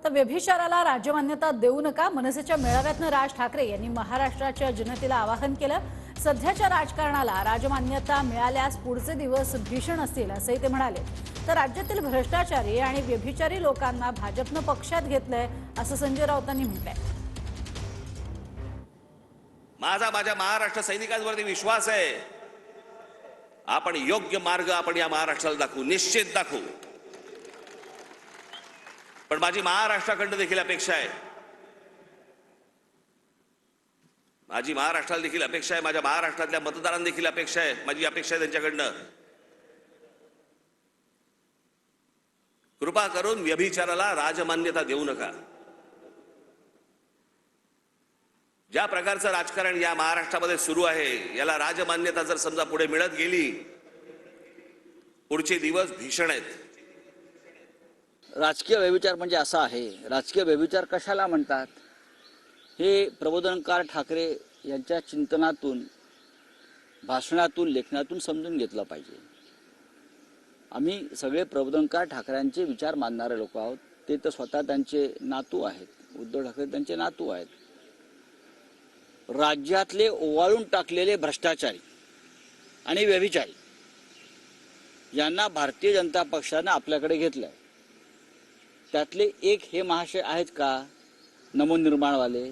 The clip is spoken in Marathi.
तर व्यभिचाराला राज्यमान्यता देऊ नका, मनसेच्या मेळाव्यातनं राज ठाकरे यांनी महाराष्ट्राच्या जनतेला आवाहन केलं। सध्याच्या राजकारणाला राजमान्यता मिळाल्यास पुढचे दिवस भीषण असतील असंही ते म्हणाले। तर राज्यातील भ्रष्टाचारी आणि व्यभिचारी लोकांना भाजपनं पक्षात घेतलंय असं संजय राऊतांनी म्हटलंय। माझ्या महाराष्ट्र सैनिकांवरती विश्वास आहे। आपण योग्य मार्ग आपण या महाराष्ट्राला दाखवू, निश्चित दाखवू। पण माझी महाराष्ट्राकडनं देखील अपेक्षा आहे, माझी महाराष्ट्राला देखील अपेक्षा आहे, माझ्या महाराष्ट्रातल्या मतदारांना देखील अपेक्षा आहे, माझी अपेक्षा आहे त्यांच्याकडनं, कृपा करून व्यभिचाराला राजमान्यता देऊ नका। ज्या प्रकारचं राजकारण या महाराष्ट्रामध्ये सुरू आहे, याला राजमान्यता जर समजा पुढे मिळत गेली, पुढचे दिवस भीषण आहेत। राजकीय व्यभिचार म्हणजे असा आहे, राजकीय व्यभिचार कशाला म्हणतात हे प्रबोधनकार ठाकरे यांच्या चिंतनातून, भाषणातून, लेखनातून समजून घेतलं पाहिजे। आम्ही सगळे प्रबोधनकार ठाकरेंचे विचार मानणारे लोक आहोत। ते तर स्वतः त्यांचे नातू आहेत, उद्धव ठाकरे त्यांचे नातू आहेत। राज्यातले ओवाळून टाकलेले भ्रष्टाचारी आणि व्यभिचारी यांना भारतीय जनता पक्षाने आपल्याकडे घेतलंय। त्यातले एक हे महाशय आहेत का नवनिर्माणवाले?